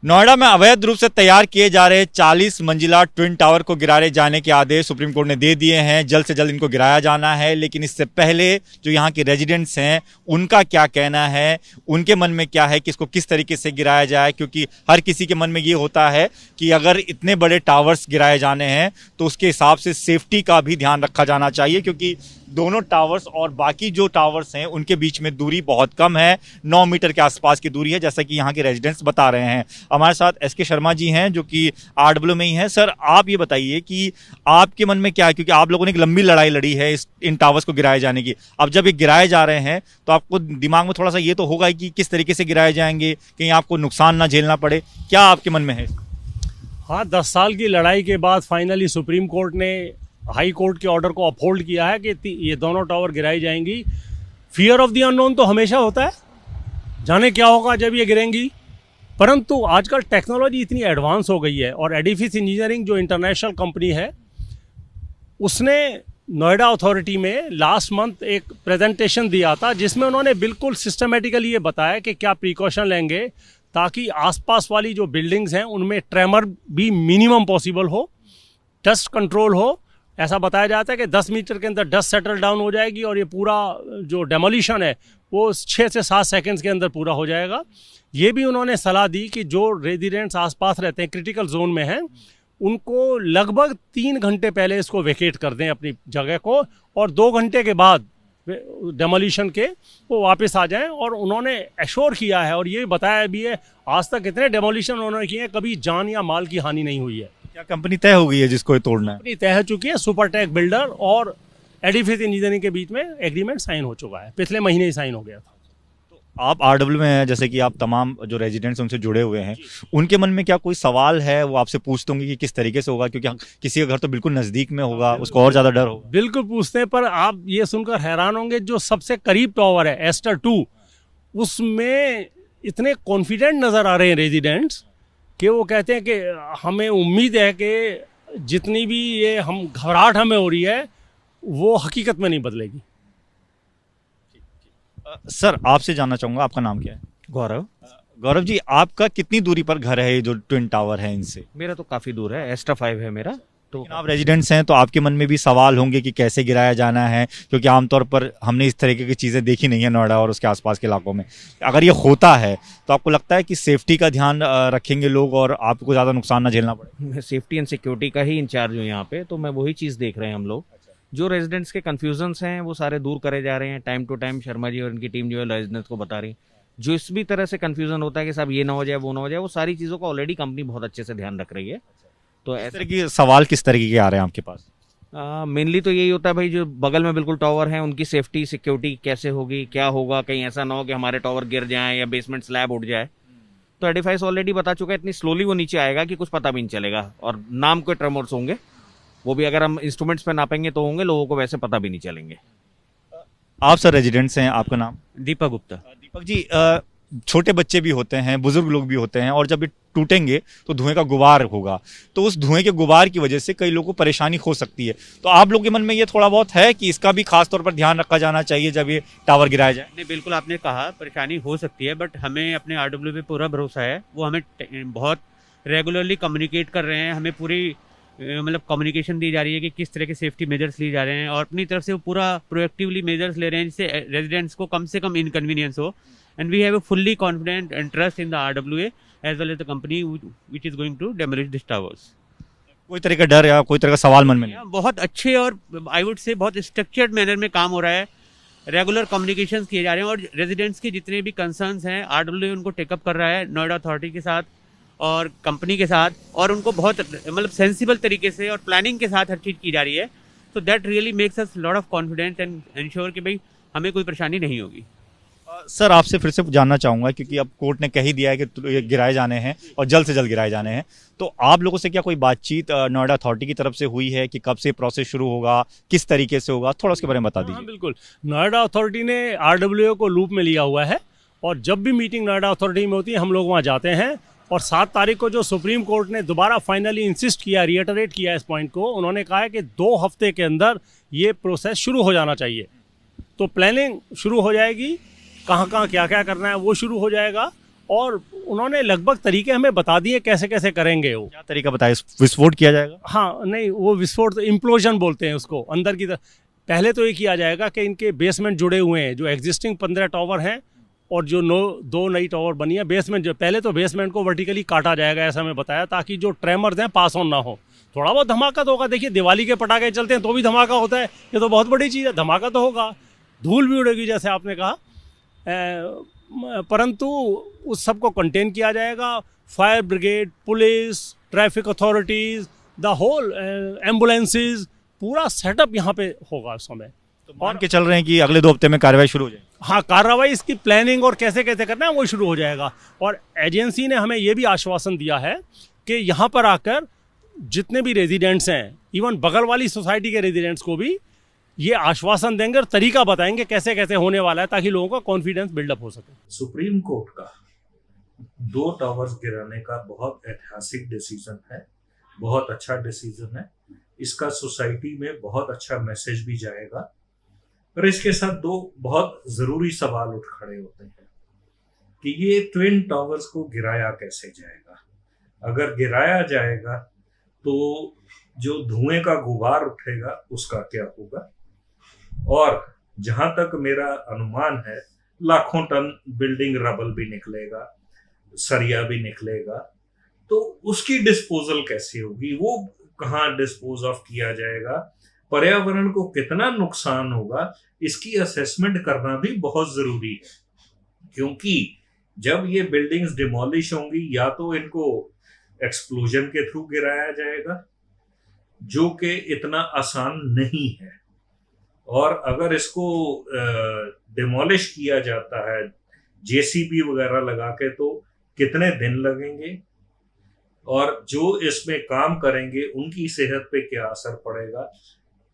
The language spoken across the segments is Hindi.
नोएडा में अवैध रूप से तैयार किए जा रहे 40 मंजिला ट्विन टावर को गिराए जाने के आदेश सुप्रीम कोर्ट ने दे दिए हैं। जल्द से जल्द इनको गिराया जाना है, लेकिन इससे पहले जो यहाँ के रेजिडेंट्स हैं उनका क्या कहना है, उनके मन में क्या है कि इसको किस तरीके से गिराया जाए। क्योंकि हर किसी के मन में ये होता है कि अगर इतने बड़े टावर्स गिराए जाने हैं तो उसके हिसाब से सेफ्टी का भी ध्यान रखा जाना चाहिए, क्योंकि दोनों टावर्स और बाकी जो टावर्स हैं उनके बीच में दूरी बहुत कम है, 9 मीटर के आसपास की दूरी है, जैसा कि यहाँ के रेजिडेंट्स बता रहे हैं। हमारे साथ एसके शर्मा जी हैं जो कि आरडब्ल्यू में ही हैं। सर, आप ये बताइए कि आपके मन में क्या है, क्योंकि आप लोगों ने एक लंबी लड़ाई लड़ी है इन टावर्स को गिराए जाने की। अब जब ये गिराए जा रहे हैं तो आपको दिमाग में थोड़ा सा ये तो होगा कि किस तरीके से गिराए जाएंगे, कहीं आपको नुकसान ना झेलना पड़े, क्या आपके मन में है? हाँ, 10 साल की लड़ाई के बाद फाइनली सुप्रीम कोर्ट ने हाई कोर्ट के ऑर्डर को अपहोल्ड किया है कि ये दोनों टावर गिराई जाएंगी। फियर ऑफ द अननोन तो हमेशा होता है, जाने क्या होगा जब ये गिरेंगी। परंतु आजकल टेक्नोलॉजी इतनी एडवांस हो गई है और एडिफिस इंजीनियरिंग जो इंटरनेशनल कंपनी है उसने नोएडा अथॉरिटी में लास्ट मंथ एक प्रेजेंटेशन दिया था, जिसमें उन्होंने बिल्कुल सिस्टमेटिकली ये बताया कि क्या प्रिकॉशन लेंगे ताकि आसपास वाली जो बिल्डिंग्स हैं उनमें ट्रेमर भी मिनिमम पॉसिबल हो, डस्ट कंट्रोल हो। ऐसा बताया जाता है कि 10 मीटर के अंदर डस्ट सेटल डाउन हो जाएगी और ये पूरा जो डेमोलिशन है वो 6 से 7 सेकंड्स के अंदर पूरा हो जाएगा। ये भी उन्होंने सलाह दी कि जो रेजिडेंट्स आसपास रहते हैं, क्रिटिकल जोन में हैं, उनको लगभग 3 घंटे पहले इसको वेकेट कर दें अपनी जगह को, और 2 घंटे के बाद डेमोलिशन के वो वापस आ जाएं। और उन्होंने एश्योर किया है और ये बताया भी है, आज तक इतने डेमोलिशन उन्होंने किए हैं, कभी जान या माल की हानि नहीं हुई है। क्या कंपनी तय हो गई है जिसको ये तोड़ना है? कंपनी तय हो चुकी है, सुपरटेक बिल्डर और एडिफिस इंजीनियरिंग के बीच में एग्रीमेंट साइन हो चुका है, पिछले महीने ही साइन हो गया था। तो आप आरडब्ल्यू में हैं, जैसे कि आप तमाम जो रेजिडेंट्स उनसे जुड़े हुए हैं, उनके मन में क्या कोई सवाल है? वो आपसे पूछते होंगे कि किस तरीके से होगा, क्योंकि किसी का घर तो बिल्कुल नजदीक में होगा, उसको और ज्यादा डर होगा। बिल्कुल पूछते हैं, पर आप ये सुनकर हैरान होंगे, जो सबसे करीब टावर है एस्टर 2, उसमें इतने कॉन्फिडेंट नजर आ रहे हैं रेजिडेंट्स कि वो कहते हैं कि हमें उम्मीद है कि जितनी भी ये हम घबराहट हमें हो रही है वो हकीकत में नहीं बदलेगी। सर, आपसे जानना चाहूंगा, आपका नाम क्या है? गौरव। गौरव जी, आपका कितनी दूरी पर घर है ये जो ट्विन टावर है इनसे? मेरा तो काफ़ी दूर है, एस्ट्रा 5 है मेरा। तो लेकिन आप रेजिडेंट्स हैं तो आपके मन में भी सवाल होंगे कि कैसे गिराया जाना है, क्योंकि आमतौर पर हमने इस तरीके की चीज़ें देखी नहीं है नोएडा और उसके आसपास के इलाकों में। अगर ये होता है तो आपको लगता है कि सेफ्टी का ध्यान रखेंगे लोग और आपको ज़्यादा नुकसान ना झेलना पड़े? मैं सेफ्टी एंड सिक्योरिटी का ही इंचार्ज हूँ यहाँ पे, तो मैं वही चीज़ देख रहे हैं हम लोग। जो रेजिडेंट्स के कन्फ्यूजन्स हैं वो सारे दूर करे जा रहे हैं, time to time Sharma ji और उनकी टीम जो है रेजिडेंट्स को बता रही है। जो इस भी तरह से कन्फ्यूजन होता है कि साहब ये ना हो जाए वो ना हो जाए, वो सारी चीज़ों का ऑलरेडी कंपनी बहुत अच्छे से ध्यान रख रही है। तो इस तरह की सवाल किस तरीके के आ रहे हैं आपके पास? मेनली तो यही होता है भाई, जो बगल में बिल्कुल टावर है उनकी सेफ्टी सिक्योरिटी कैसे होगी, क्या होगा, कहीं ऐसा ना हो कि हमारे टावर गिर जाए या बेसमेंट स्लैब उठ जाए। तो एडिफाइस ऑलरेडी बता चुका है, इतनी स्लोली वो नीचे आएगा कि कुछ पता भी नहीं चलेगा, और नाम के ट्रेमर्स होंगे, वो भी अगर हम इंस्ट्रूमेंट्स पे नापेंगे तो होंगे, लोगों को वैसे पता भी नहीं चलेंगे। आप सर रेजिडेंट्स हैं, आपका नाम? दीपक गुप्ता। दीपक जी, छोटे बच्चे भी होते हैं, बुजुर्ग लोग भी होते हैं, और जब ये टूटेंगे तो धुएं का गुबार होगा, तो उस धुएं के गुबार की वजह से कई लोगों को परेशानी हो सकती है। तो आप लोगों के मन में ये थोड़ा बहुत है कि इसका भी खास तौर पर ध्यान रखा जाना चाहिए जब ये टावर गिराया जाए? नहीं, बिल्कुल आपने कहा परेशानी हो सकती है, बट हमें अपने आरडब्ल्यू पे पूरा भरोसा है। वो हमें बहुत रेगुलरली कम्युनिकेट कर रहे हैं, हमें पूरी मतलब कम्युनिकेशन दी जा रही है कि किस तरह के सेफ्टी मेजर्स ली जा रहे हैं, और अपनी तरफ से वो पूरा प्रोएक्टिवली मेजर्स ले रहे हैं जिससे रेजिडेंट्स को कम से कम इनकन्वीनियंस हो। And we have a fully confident and trust in the RWA as well as the company which is going to demolish this towers. कोई तरह का डर या कोई तरह का सवाल मन में नहीं? बहुत अच्छे और आई वुड से बहुत स्ट्रक्चर्ड मैनर में काम हो रहा है, रेगुलर कम्युनिकेशंस किए जा रहे हैं, और रेजिडेंट्स के जितने भी कंसर्न्स हैं आरडब्ल्यूए उनको टेकअप कर रहा है नोएडा अथॉरिटी के साथ और कंपनी के साथ, और उनको बहुत मतलब सेंसिबल तरीके से और प्लानिंग के साथ हर चीज़ की जा रही है। तो that really makes us lot of confidence and ensure कि भाई हमें कोई परेशानी नहीं होगी। सर, आपसे फिर से जानना चाहूंगा, क्योंकि अब कोर्ट ने कह ही दिया है कि ये गिराए जाने हैं और जल्द से जल्द गिराए जाने हैं, तो आप लोगों से क्या कोई बातचीत नोएडा अथॉरिटी की तरफ से हुई है कि कब से प्रोसेस शुरू होगा, किस तरीके से होगा, थोड़ा उसके बारे में बता दीजिए। हाँ, बिल्कुल। नोएडा अथॉरिटी ने आरडब्ल्यूए को लूप में लिया हुआ है, और जब भी मीटिंग नोएडा अथॉरिटी में होती है हम लोग वहाँ जाते हैं। और 7 तारीख को जो सुप्रीम कोर्ट ने दोबारा फाइनली इंसिस्ट किया, रिएटरेट किया इस पॉइंट को, उन्होंने कहा है कि 2 हफ्ते के अंदर ये प्रोसेस शुरू हो जाना चाहिए। तो प्लानिंग शुरू हो जाएगी, कहाँ कहाँ क्या क्या करना है वो शुरू हो जाएगा, और उन्होंने लगभग तरीके हमें बता दिए कैसे कैसे करेंगे वो। क्या तरीका बताए, विस्फोट किया जाएगा? हाँ नहीं, वो विस्फोट इम्प्लोजन बोलते हैं उसको, अंदर की तरफ। पहले तो ये किया जाएगा कि इनके बेसमेंट जुड़े हुए हैं, जो एग्जिस्टिंग 15 टावर हैं और जो 2 नई टावर बनी है, बेसमेंट जो पहले तो बेसमेंट को वर्टिकली काटा जाएगा ऐसा हमें बताया, ताकि जो ट्रेमर्स हैं पास ऑन ना हो। थोड़ा बहुत धमाका तो होगा, देखिए दिवाली के पटाखे चलते हैं तो भी धमाका होता है, ये तो बहुत बड़ी चीज़ है, धमाका तो होगा, धूल भी उड़ेगी जैसे आपने कहा, परंतु उस सब को कंटेन किया जाएगा। Fire brigade, police, traffic authorities, the whole ambulances, पूरा सेटअप यहाँ पे होगा उस समय। तो मान के चल रहे हैं कि अगले 2 हफ्ते में कार्रवाई शुरू हो जाएगी? हाँ, कार्रवाई, इसकी प्लानिंग और कैसे कैसे करना है वो शुरू हो जाएगा। और एजेंसी ने हमें ये भी आश्वासन दिया है कि यहाँ पर आकर जितने भी रेजिडेंट्स हैं, इवन बगल वाली सोसाइटी के रेजिडेंट्स को भी ये आश्वासन देंगे और तरीका बताएंगे कैसे कैसे होने वाला है, ताकि लोगों का कॉन्फिडेंस बिल्डअप हो सके। सुप्रीम कोर्ट का 2 टावर्स गिराने का बहुत ऐतिहासिक डिसीजन है, बहुत अच्छा डिसीजन है। इसका सोसाइटी में बहुत अच्छा मैसेज भी जाएगा। पर इसके साथ 2 बहुत जरूरी सवाल उठ खड़े होते हैं कि ये ट्विन टावर्स को गिराया कैसे जाएगा। अगर गिराया जाएगा तो जो धुएं का गुबार उठेगा उसका क्या होगा, और जहां तक मेरा अनुमान है लाखों टन बिल्डिंग रबल भी निकलेगा, सरिया भी निकलेगा, तो उसकी डिस्पोजल कैसे होगी, वो कहाँ डिस्पोज ऑफ किया जाएगा, पर्यावरण को कितना नुकसान होगा, इसकी असेसमेंट करना भी बहुत जरूरी है। क्योंकि जब ये बिल्डिंग्स डिमोलिश होंगी, या तो इनको एक्सप्लोजन के थ्रू गिराया जाएगा, जो कि इतना आसान नहीं है, और अगर इसको डिमोलिश किया जाता है जेसीबी वगैरह लगा के तो कितने दिन लगेंगे, और जो इसमें काम करेंगे उनकी सेहत पे क्या असर पड़ेगा,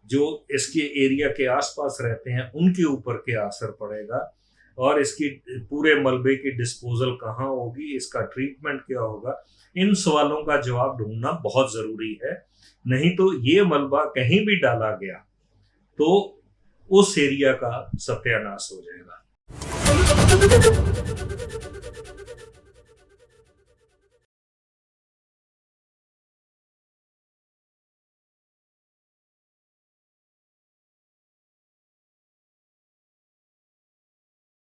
जो इसके एरिया के आसपास रहते हैं उनके ऊपर क्या असर पड़ेगा, और इसकी पूरे मलबे की डिस्पोजल कहाँ होगी, इसका ट्रीटमेंट क्या होगा। इन सवालों का जवाब ढूंढना बहुत जरूरी है। नहीं तो ये मलबा कहीं भी डाला गया तो उस एरिया का सत्यानाश हो जाएगा।